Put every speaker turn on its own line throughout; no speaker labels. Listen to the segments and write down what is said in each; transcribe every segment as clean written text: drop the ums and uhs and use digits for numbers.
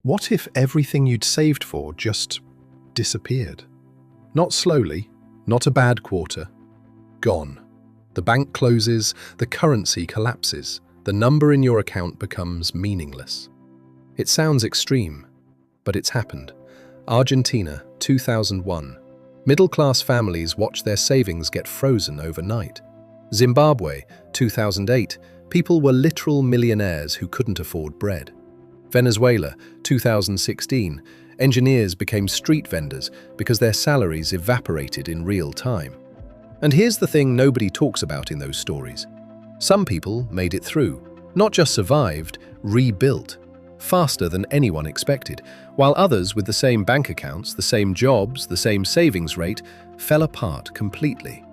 What if everything you'd saved for just disappeared? Not slowly, not a bad quarter. Gone. The bank closes, the currency collapses, the number in your account becomes meaningless. It sounds extreme, but it's happened. Argentina, 2001. Middle-class families watch their savings get frozen overnight. Zimbabwe, 2008. People were literal millionaires who couldn't afford bread. Venezuela, 2016. Engineers became street vendors because their salaries evaporated in real time. And here's the thing nobody talks about in those stories. Some people made it through, not just survived, rebuilt, faster than anyone expected, while others with the same bank accounts, the same jobs, the same savings rate, fell apart completely.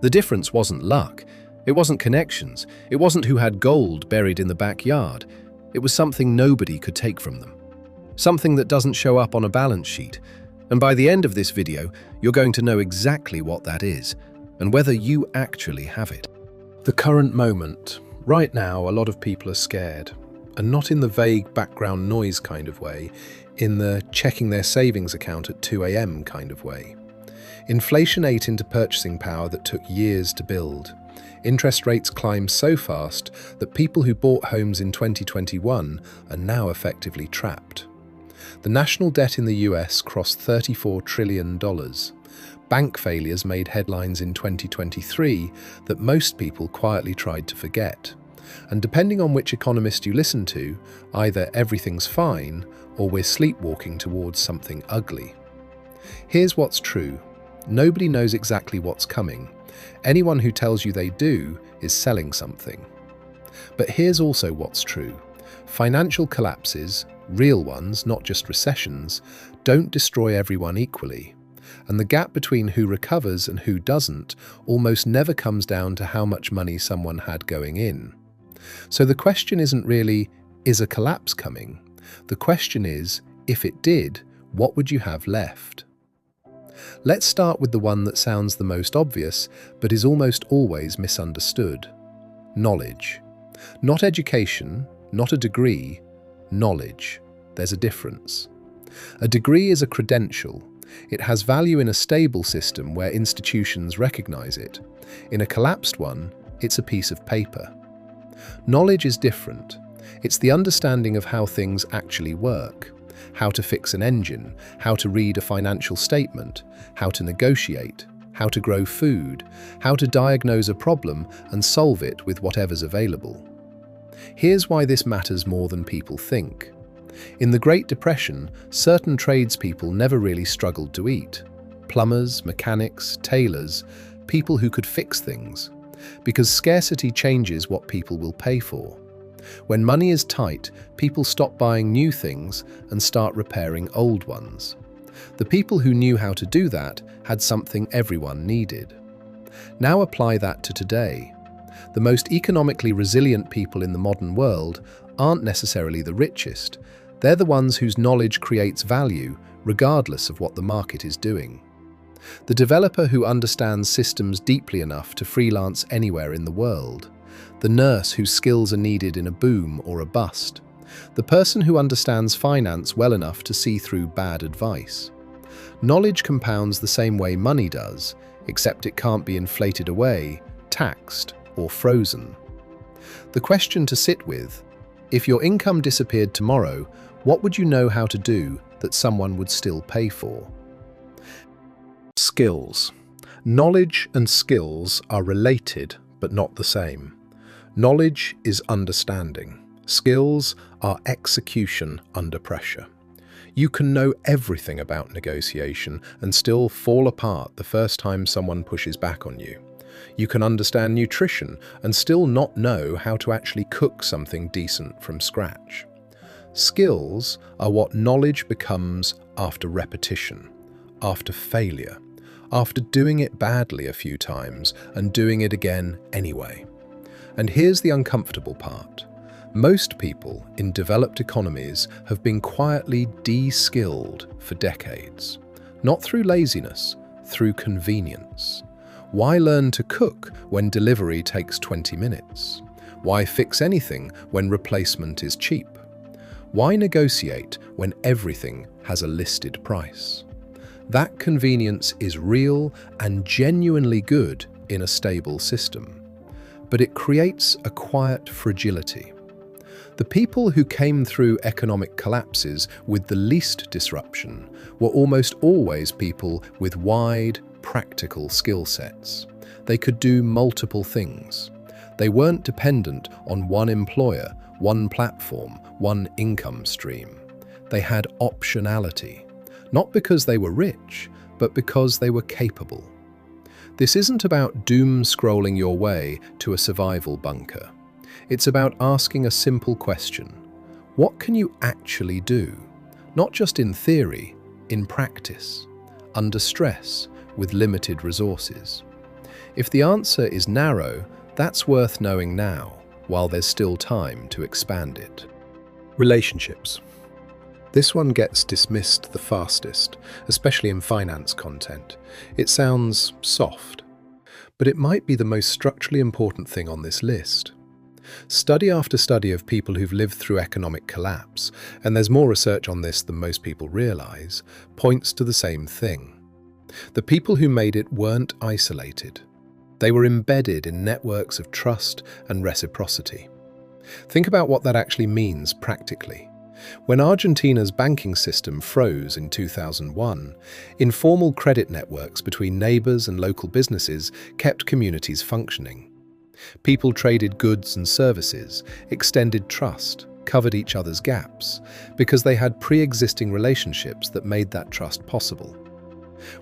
The difference wasn't luck, it wasn't connections, it wasn't who had gold buried in the backyard. It was something nobody could take from them. Something that doesn't show up on a balance sheet. And by the end of this video, you're going to know exactly what that is, and whether you actually have it. The current moment. Right now, a lot of people are scared. And not in the vague background noise kind of way, in the checking their savings account at 2 a.m. kind of way. Inflation ate into purchasing power that took years to build. Interest rates climb so fast that people who bought homes in 2021 are now effectively trapped. The national debt in the US crossed $34 trillion. Bank failures made headlines in 2023 that most people quietly tried to forget. And depending on which economist you listen to, either everything's fine or we're sleepwalking towards something ugly. Here's what's true. Nobody knows exactly what's coming. Anyone who tells you they do is selling something. But here's also what's true. Financial collapses, real ones, not just recessions, don't destroy everyone equally. And the gap between who recovers and who doesn't almost never comes down to how much money someone had going in. So the question isn't really, is a collapse coming? The question is, if it did, what would you have left? Let's start with the one that sounds the most obvious, but is almost always misunderstood. Knowledge. Not education, not a degree, knowledge. There's a difference. A degree is a credential. It has value in a stable system where institutions recognize it. In a collapsed one, it's a piece of paper. Knowledge is different. It's the understanding of how things actually work. How to fix an engine, how to read a financial statement, how to negotiate, how to grow food, how to diagnose a problem and solve it with whatever's available. Here's why this matters more than people think. In the Great Depression, certain tradespeople never really struggled to eat. Plumbers, mechanics, tailors, people who could fix things. Because scarcity changes what people will pay for. When money is tight, people stop buying new things and start repairing old ones. The people who knew how to do that had something everyone needed. Now apply that to today. The most economically resilient people in the modern world aren't necessarily the richest. They're the ones whose knowledge creates value, regardless of what the market is doing. The developer who understands systems deeply enough to freelance anywhere in the world. The nurse whose skills are needed in a boom or a bust. The person who understands finance well enough to see through bad advice. Knowledge compounds the same way money does, except it can't be inflated away, taxed, or frozen. The question to sit with: if your income disappeared tomorrow, what would you know how to do that someone would still pay for? Skills. Knowledge and skills are related, but not the same. Knowledge is understanding. Skills are execution under pressure. You can know everything about negotiation and still fall apart the first time someone pushes back on you. You can understand nutrition and still not know how to actually cook something decent from scratch. Skills are what knowledge becomes after repetition, after failure, after doing it badly a few times and doing it again anyway. And here's the uncomfortable part. Most people in developed economies have been quietly de-skilled for decades. Not through laziness, through convenience. Why learn to cook when delivery takes 20 minutes? Why fix anything when replacement is cheap? Why negotiate when everything has a listed price? That convenience is real and genuinely good in a stable system, but it creates a quiet fragility. The people who came through economic collapses with the least disruption were almost always people with wide, practical skill sets. They could do multiple things. They weren't dependent on one employer, one platform, one income stream. They had optionality, not because they were rich, but because they were capable. This isn't about doom-scrolling your way to a survival bunker. It's about asking a simple question. What can you actually do? Not just in theory, in practice, under stress, with limited resources. If the answer is narrow, that's worth knowing now, while there's still time to expand it. Relationships. This one gets dismissed the fastest, especially in finance content. It sounds soft, but it might be the most structurally important thing on this list. Study after study of people who've lived through economic collapse, and there's more research on this than most people realize, points to the same thing. The people who made it weren't isolated. They were embedded in networks of trust and reciprocity. Think about what that actually means practically. When Argentina's banking system froze in 2001, informal credit networks between neighbors and local businesses kept communities functioning. People traded goods and services, extended trust, covered each other's gaps, because they had pre-existing relationships that made that trust possible.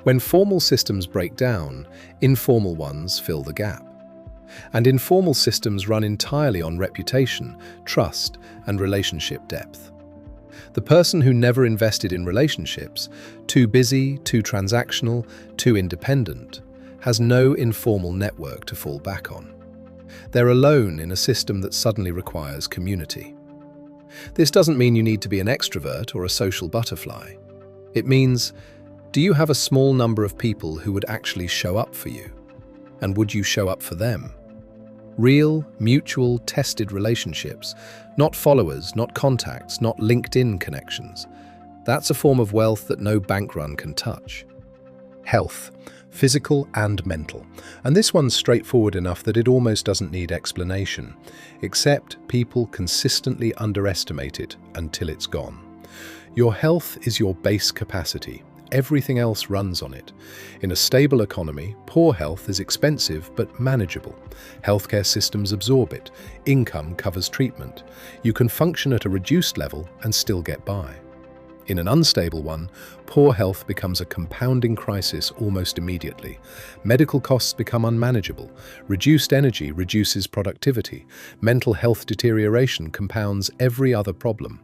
When formal systems break down, informal ones fill the gap. And informal systems run entirely on reputation, trust, and relationship depth. The person who never invested in relationships, too busy, too transactional, too independent, has no informal network to fall back on. They're alone in a system that suddenly requires community. This doesn't mean you need to be an extrovert or a social butterfly. It means, do you have a small number of people who would actually show up for you? And would you show up for them? Real, mutual, tested relationships, not followers, not contacts, not LinkedIn connections. That's a form of wealth that no bank run can touch. Health, physical and mental. And this one's straightforward enough that it almost doesn't need explanation, except people consistently underestimate it until it's gone. Your health is your base capacity. Everything else runs on it. In a stable economy, poor health is expensive but manageable. Healthcare systems absorb it. Income covers treatment. You can function at a reduced level and still get by. In an unstable one, poor health becomes a compounding crisis almost immediately. Medical costs become unmanageable. Reduced energy reduces productivity. Mental health deterioration compounds every other problem.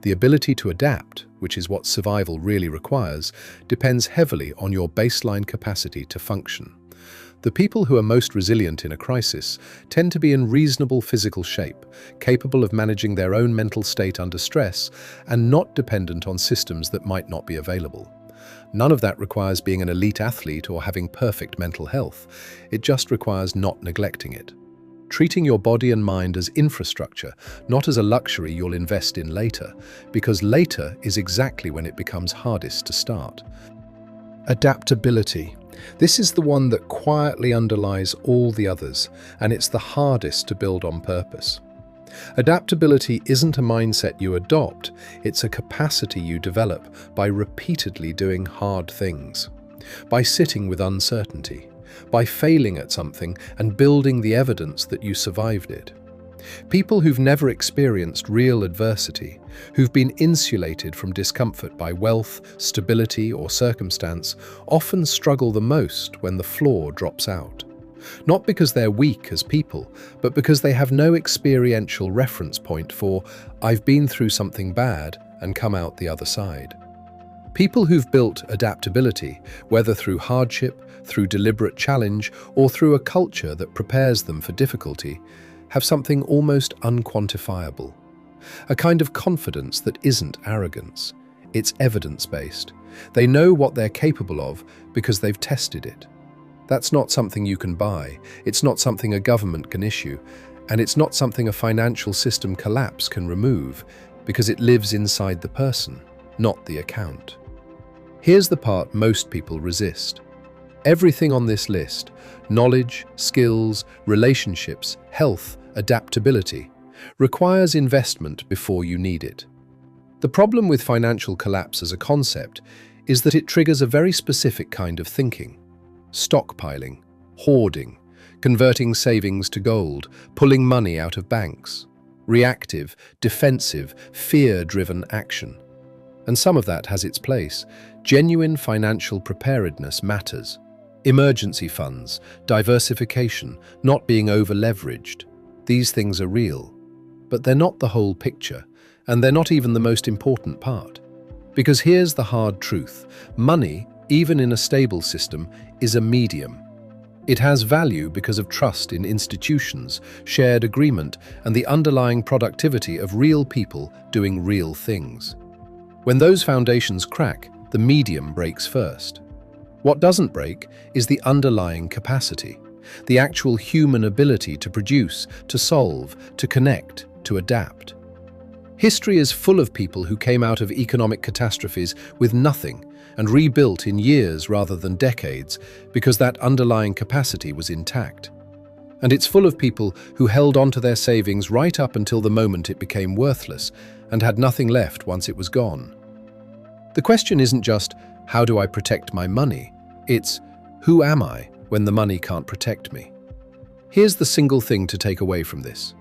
The ability to adapt, which is what survival really requires, depends heavily on your baseline capacity to function. The people who are most resilient in a crisis tend to be in reasonable physical shape, capable of managing their own mental state under stress, and not dependent on systems that might not be available. None of that requires being an elite athlete or having perfect mental health. It just requires not neglecting it. Treating your body and mind as infrastructure, not as a luxury you'll invest in later, because later is exactly when it becomes hardest to start. Adaptability. This is the one that quietly underlies all the others, and it's the hardest to build on purpose. Adaptability isn't a mindset you adopt, it's a capacity you develop by repeatedly doing hard things, by sitting with uncertainty, by failing at something and building the evidence that you survived it. People who've never experienced real adversity, who've been insulated from discomfort by wealth, stability, or circumstance, often struggle the most when the floor drops out. Not because they're weak as people, but because they have no experiential reference point for, I've been through something bad and come out the other side. People who've built adaptability, whether through hardship, through deliberate challenge, or through a culture that prepares them for difficulty, have something almost unquantifiable. A kind of confidence that isn't arrogance. It's evidence-based. They know what they're capable of because they've tested it. That's not something you can buy. It's not something a government can issue. And it's not something a financial system collapse can remove. because it lives inside the person, not the account. Here's the part most people resist. Everything on this list, knowledge, skills, relationships, health, adaptability, requires investment before you need it. The problem with financial collapse as a concept is that it triggers a very specific kind of thinking: stockpiling, hoarding, converting savings to gold, pulling money out of banks, reactive, defensive, fear-driven action. And some of that has its place. Genuine financial preparedness matters. Emergency funds, diversification, not being over-leveraged. These things are real. But they're not the whole picture, and they're not even the most important part. Because here's the hard truth: money, even in a stable system, is a medium. It has value because of trust in institutions, shared agreement, and the underlying productivity of real people doing real things. When those foundations crack, the medium breaks first. What doesn't break is the underlying capacity, the actual human ability to produce, to solve, to connect, to adapt. History is full of people who came out of economic catastrophes with nothing and rebuilt in years rather than decades because that underlying capacity was intact. And it's full of people who held on to their savings right up until the moment it became worthless and had nothing left once it was gone. The question isn't just, how do I protect my money? It's, who am I when the money can't protect me? Here's the single thing to take away from this.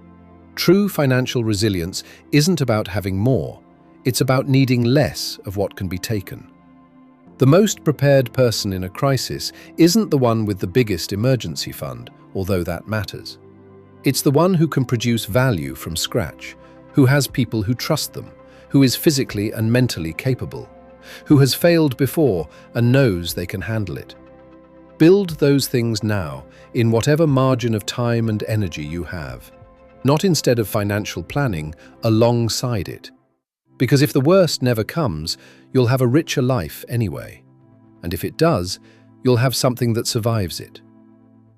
True financial resilience isn't about having more, it's about needing less of what can be taken. The most prepared person in a crisis isn't the one with the biggest emergency fund, although that matters. It's the one who can produce value from scratch, who has people who trust them, who is physically and mentally capable, who has failed before and knows they can handle it. Build those things now, in whatever margin of time and energy you have. Not instead of financial planning, alongside it. Because if the worst never comes, you'll have a richer life anyway. And if it does, you'll have something that survives it.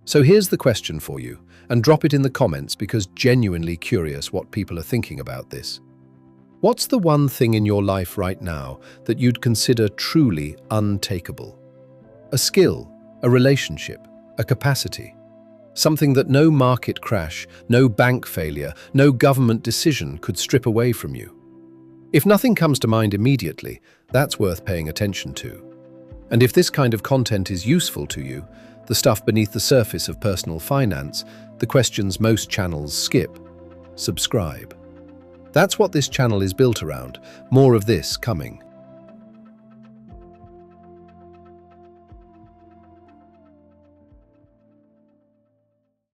So here's the question for you, and drop it in the comments because genuinely curious what people are thinking about this. What's the one thing in your life right now that you'd consider truly untakeable? A skill, a relationship, a capacity. Something that no market crash, no bank failure, no government decision could strip away from you. If nothing comes to mind immediately, that's worth paying attention to. And if this kind of content is useful to you, the stuff beneath the surface of personal finance, the questions most channels skip, subscribe. That's what this channel is built around. More of this coming.